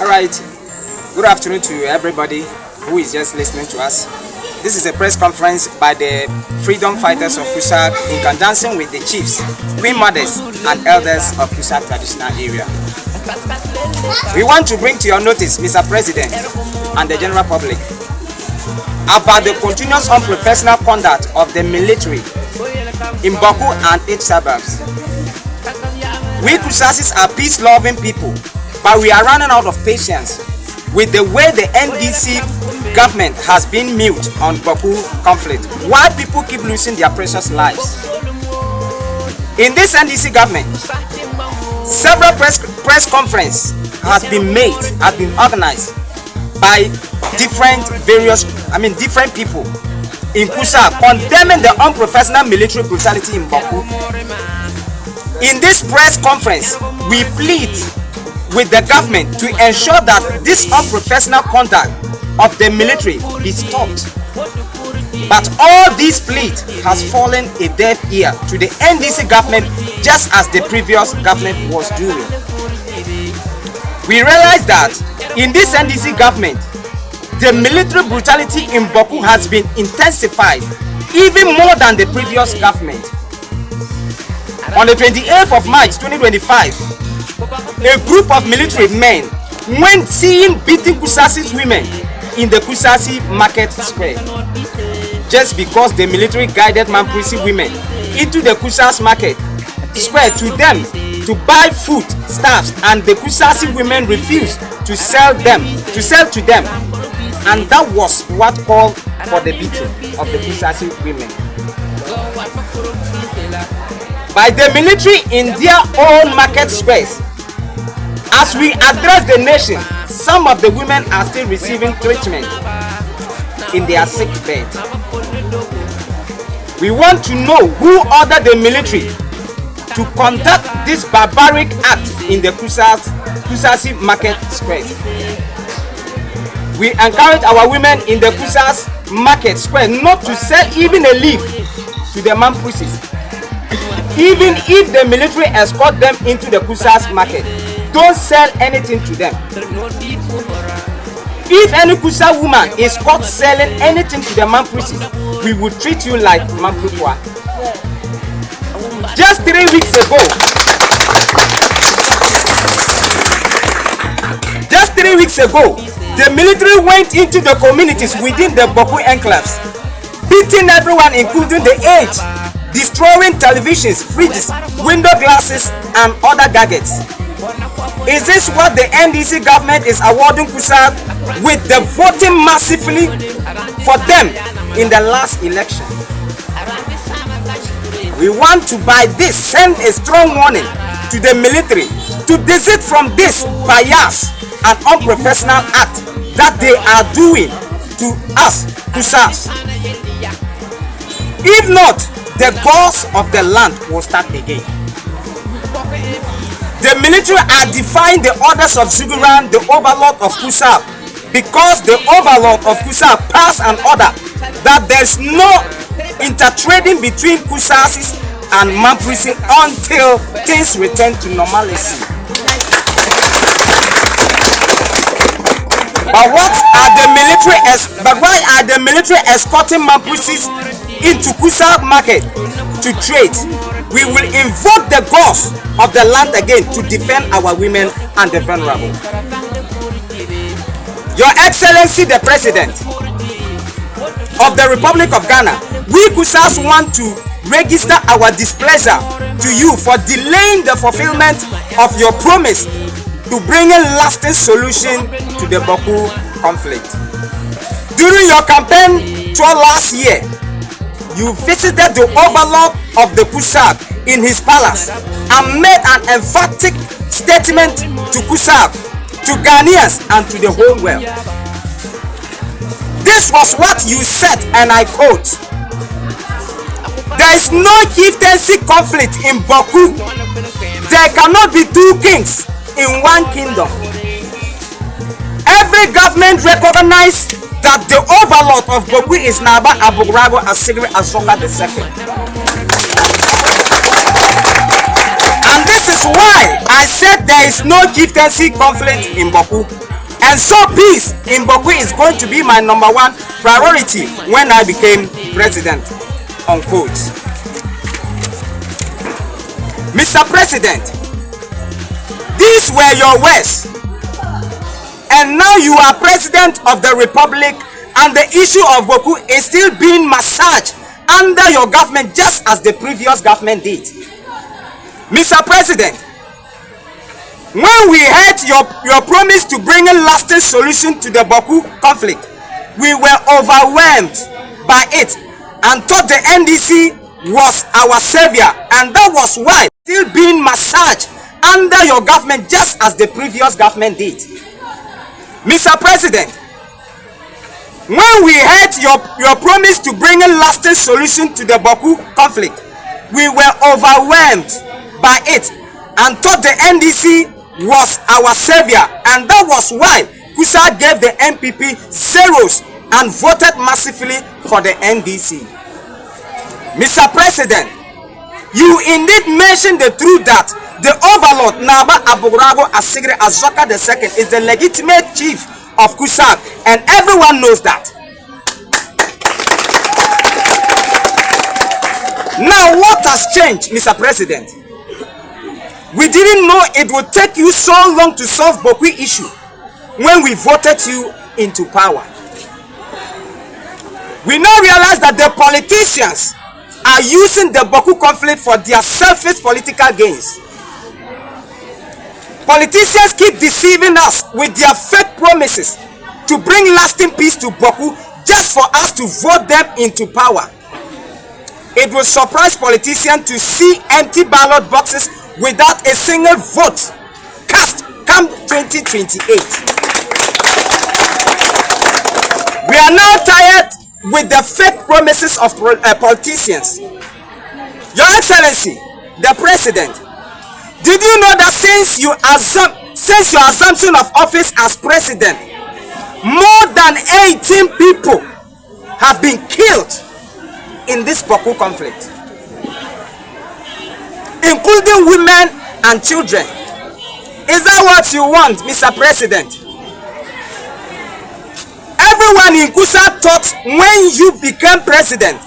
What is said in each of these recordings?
Alright, good afternoon to everybody who is just listening to us. This is a press conference by the freedom fighters of Kusaug in conjunction with the chiefs, queen mothers and elders of Kusaug traditional area. We want to bring to your notice, Mr. President and the general public, about the continuous unprofessional conduct of the military in Bawku and its suburbs. We Kusasis are peace-loving people, but we are running out of patience with the way the NDC government has been mute on Bawku conflict, while people keep losing their precious lives. In this NDC government, several press conferences has been organized by different people in Kusaug condemning the unprofessional military brutality in Bawku. In this press conference, we plead with the government to ensure that this unprofessional conduct of the military is stopped. But all this plea has fallen a deaf ear to the NDC government, just as the previous government was doing. We realize that in this NDC government, the military brutality in Bawku has been intensified even more than the previous government. On the 28th of March 2025, a group of military men went seen beating Kusasis women in the Kusasi market square, just because the military guided Mamprusis women into the Kusas market square to buy food stuffs, and the Kusasi women refused to sell to them, and that was what called for the beating of the Kusasi women by the military in their own market squares. As we address the nation, some of the women are still receiving treatment in their sick bed. We want to know who ordered the military to conduct this barbaric act in the Kusasi market square. We encourage our women in the Kusas market square not to sell even a leaf to the Mamprusis. Even if the military escort them into the Kusas market, don't sell anything to them. If any Kusa woman is caught selling anything to the Mamprusis, we will treat you like Mamprusis. Just 3 weeks ago, the military went into the communities within the Bawku enclaves, beating everyone including the aged, destroying televisions, fridges, window glasses and other gadgets. Is this what the NDC government is awarding Kusaug with the voting massively for them in the last election? We want to by this send a strong warning to the military to desist from this bias and unprofessional act that they are doing to us Kusags. If not, the gods of the land will start again. The military are defying the orders of Zebilla, the Overlord of Kusaug, because the Overlord of Kusaug passed an order that there's no intertrading between Kusasis and Mamprusis until things return to normalcy. But why are the military escorting Mamprusis into Kusaug market to trade? We will invoke the gods of the land again to defend our women and the vulnerable. Your Excellency the President of the Republic of Ghana, we Kusags want to register our displeasure to you for delaying the fulfillment of your promise to bring a lasting solution to the Bawku conflict. During your campaign tour last year, you visited the Overlord of the Kusaug in his palace and made an emphatic statement to Kusaug, to Ghanaians and to the whole world. This was what you said, and I quote, "There is no chieftaincy conflict in Bawku. There cannot be two kings in one kingdom." Every government recognized that the Overlord of Bawku is Naba Abogrago Asigre Asoka II. And this is why I I said there is no chieftaincy conflict in Bawku, and so peace in Bawku is going to be my #1 priority when I became president. Unquote. Mr. President, these were your words, and now you are president of the republic, and the issue of Bawku is still being massaged under your government just as the previous government did. Mr. President, when we heard your promise to bring a lasting solution to the Bawku conflict, we were overwhelmed by it and thought the NDC was our savior, and that was why still being massaged under your government just as the previous government did. Mr. President, when we heard your promise to bring a lasting solution to the Bawku conflict, we were overwhelmed by it and thought the NDC was our savior, and that was why Kusaug gave the MPP zeros and voted massively for the NDC. Mr. President, you indeed mentioned the truth that the Overlord Naba Aburago Asigre Azoka II is the legitimate chief of Kusaug, and everyone knows that. Now what has changed, Mr. President? We didn't know it would take you so long to solve Bawku issue when we voted you into power. We now realize that the politicians are using the Bawku conflict for their selfish political gains. Politicians keep deceiving us with their fake promises to bring lasting peace to Bawku just for us to vote them into power. It will surprise politicians to see empty ballot boxes without a single vote cast come 2028. We are now tired with the fake promises of politicians. Your Excellency, the President, did you know that since your assumption of office as President, more than 18 people have been killed in this Bawku conflict, including women and children? Is that what you want, Mr. President? Everyone in Kusaug thought when you became president,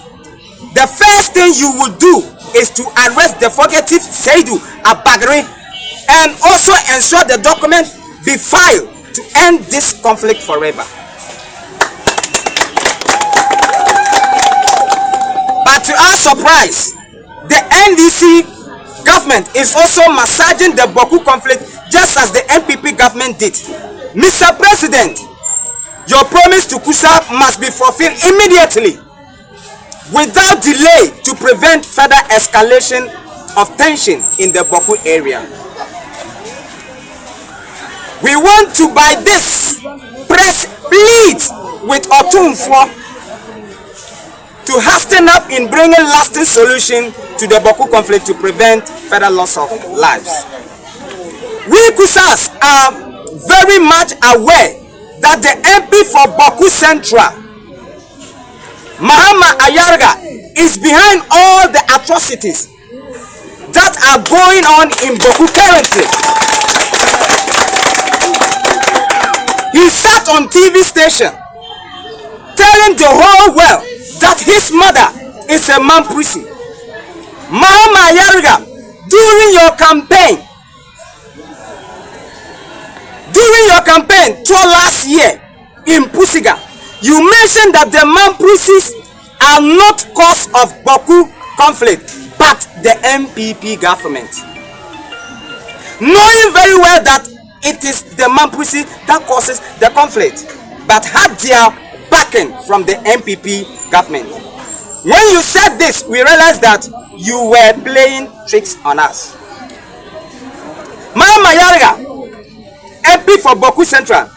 the first thing you would do is to arrest the fugitive Seidu Abagre and also ensure the document be filed to end this conflict forever. But to our surprise, the NDC government is also massaging the Bawku conflict just as the MPP government did. Mr. President, your promise to Kusaug must be fulfilled immediately without delay to prevent further escalation of tension in the Bawku area. We want to by this press plead with Otumfo to hasten up in bringing lasting solution to the Bawku conflict to prevent further loss of lives. We Kusas are very much aware that the MP for Bawku Central, Mahama Ayarga, is behind all the atrocities that are going on in Bawku currently. He sat on TV station telling the whole world that his mother is a Mamprusis. Mahama Ayarga, during your campaign last year in Pusiga, you mentioned that the Mamprusis are not cause of Bawku conflict but the MPP government, knowing very well that it is the Mamprusis that causes the conflict but had their backing from the MPP government. When you said this, we realized that you were playing tricks on us. Mahama Ayarga, MP for Bawku Central,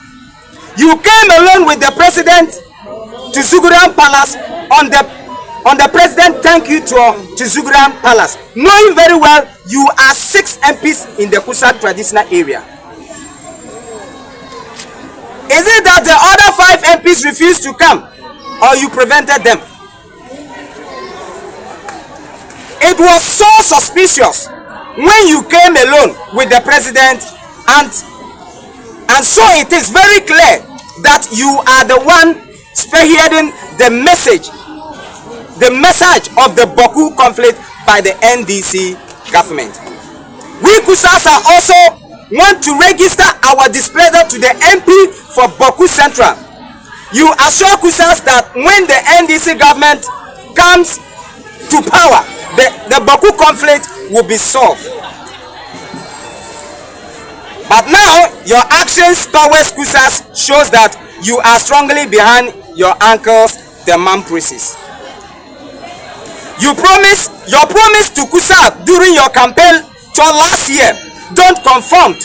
you came along with the president to Zuguran Palace on the president thank you to Zuguran Palace, knowing very well you are 6 MPs in the Kusaug traditional area. Is it that the other 5 MPs refused to come, or you prevented them? It was so suspicious when you came alone with the president, and so it is very clear that you are the one spearheading the message of the Bawku conflict by the NDC government. We Kusasa also want to register our displeasure to the MP for Bawku Central. You assure Kusas that when the NDC government comes to power, the Bawku conflict will be solved. But now your actions towards Kusas shows that you are strongly behind your uncles, the Mamprusis. Your promise to Kusaug during your campaign tour last year don't conform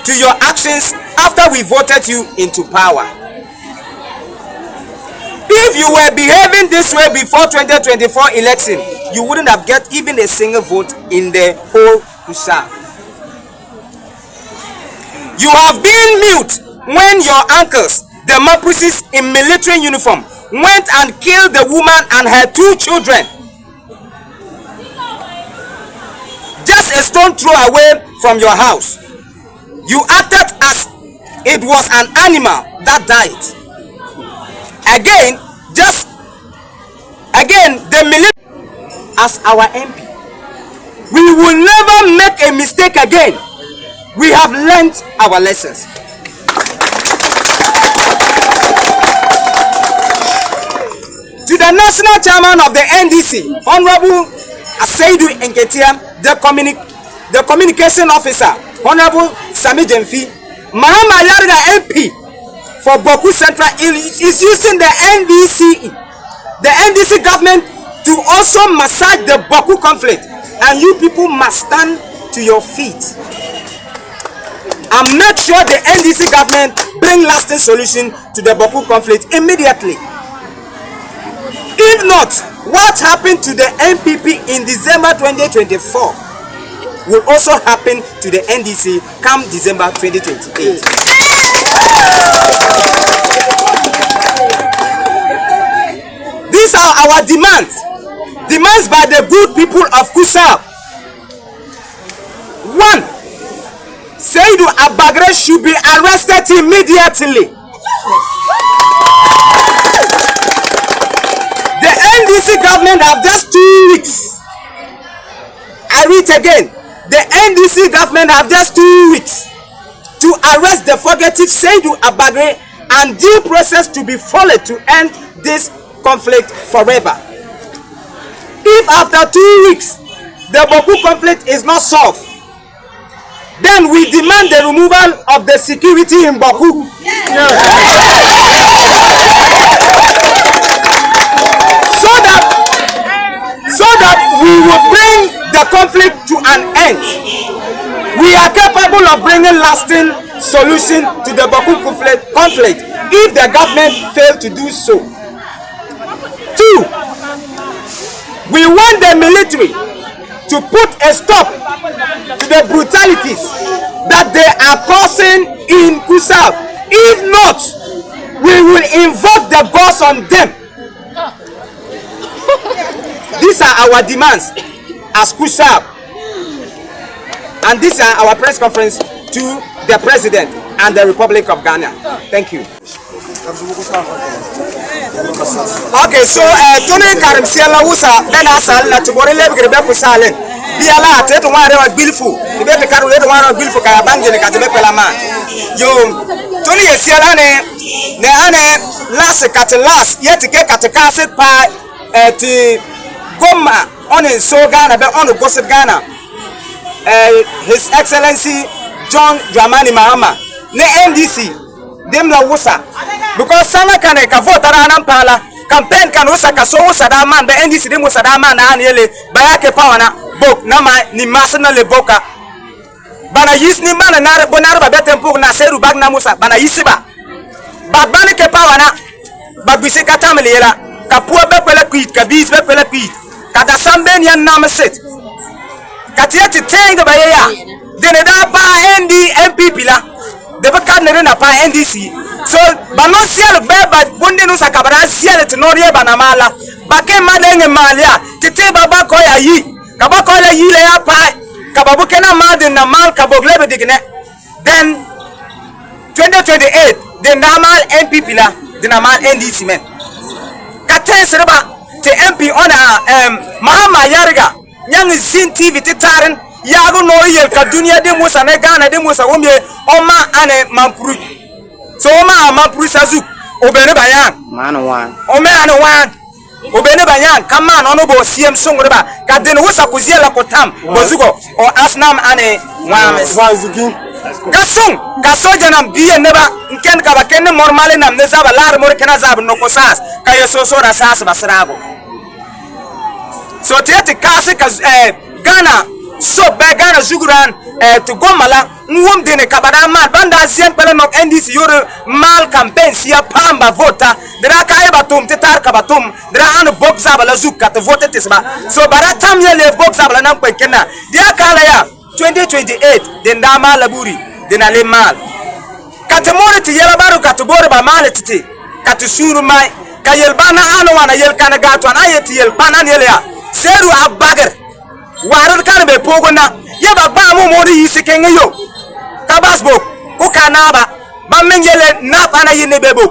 to your actions after we voted you into power. If you were behaving this way before 2024 election, you wouldn't have get even a single vote in the whole Kusaug. You have been mute when your uncles, the Mamprusis in military uniform, went and killed the woman and her 2 children. Just a stone throw away from your house. You acted as it was an animal that died. Again, the military as our MP. We will never make a mistake again. We have learned our lessons. To the national chairman of the NDC, Honorable Seidu Abagre, the communication officer, Honorable Sami Jemfi, Mahama Yarga MP for Bawku Central is using the NDC government to also massage the Bawku conflict, and you people must stand to your feet and make sure the NDC government bring lasting solution to the Bawku conflict immediately. If not, what happened to the NPP in December 2024 will also happen to the NDC come December 2028. These are our demands by the good people of Kusaug. 1. Seidu Abagre should be arrested immediately. The NDC government have just 2 weeks. I read again. The NDC government have just 2 weeks to arrest the fugitive Seidu Abagre and due process to be followed to end this conflict forever. If after 2 weeks the Bawku conflict is not solved, then we demand the removal of the security in Bawku. So that we will bring the conflict to an end. We are capable of bringing lasting solution to the Bawku conflict if the government fails to do so. 2. We want the military to put a stop to the brutalities that they are causing in Kusaug. If not, we will invoke the gods on them. These are our demands as Kusaug, and these are our press conference to the President and the Republic of Ghana. Thank you. Okay, so Tony Karimsiala Wusa then asal na tubore lebgere be kusalen biala teto ware wa bilfu ibete karu yeto ware wa bilfu kaya bangi ne katebe pelama yo Tony Esiala ne ane last yeti ke katekase pa ti goma on so Ghana be on gossip Ghana His Excellency John Dramani Mahama ne NDC dem na wusa because sana kane ka vote na pala campaign kan wusa ka so wusa da man be NDC dem wusa da man na anele ba yake power na bok na ma ni masana le boka bana yisni man na bonar ba betem pok na seru bag na musa bana yisiba bag bana ke power na bag bisi ka tamlera ka puo be pele kuit ka bis be pele kuit ka da samben yan na maset ka tieti teng ba ya de da pa NDMP la de ba kan na pa NDC so ba no sial be ba bunde no sakabara sial to no rie ba na mala ba ke ma de nge malia tete baba ko ya yi ka ba ko la yi le ya pa kababu kana madin na mal kabog lebe digne. Then 2028 the normal MPP la the normal NDC men. Kates reba te MP ona mama yariga nyang zin TV titaren yago no yel ka dunia de musa ne Ghana de musa womye oma ane Mamprusis so oma Mamprusis azuk obene bayan man one o me ane wan obene bayan kama no no bo siem songre ba ka den wusa kuzia la kotam bozugo o asnam ane wames wazigin kasung kasoja nam biye neba nken ka ba ken normale nam ne saba lar mor kana saba no kosas ka yeso so rasas basrabo so tete kasi ka Ghana so be Ghana zuguran to gomala nwum dene kabada ma banda sien pele nok NDC yoro mal campaign sia pamba vota dra kay batum tetar ka batum dra han box zabala zukka to vote tesba so bara tam ye le box zabala nan ko kenna dia kala ya 2028 den dama laburi den ale mal katemore ti yela baru katubore ba mal titi katusuru mai kayel bana anu wana yel kana gato na yeti yel bana yel ya Seidu Abagre waran kan be pogona yeba ba mu modi yisi kenyo kabasbo ukana ba men yele na bana yene bebo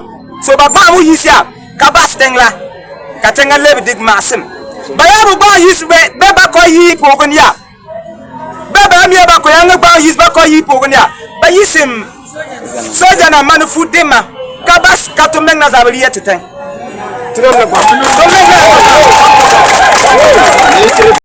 so ba mu yisi a kabas tengla katenga lebe dig masim bayabu ba yisi be ba ko yi pogonya baba mi ba ko yanga ba yisi ba ko yi pogonya ba yisim soja na manufu dema kabas katomeng na zabaliye teten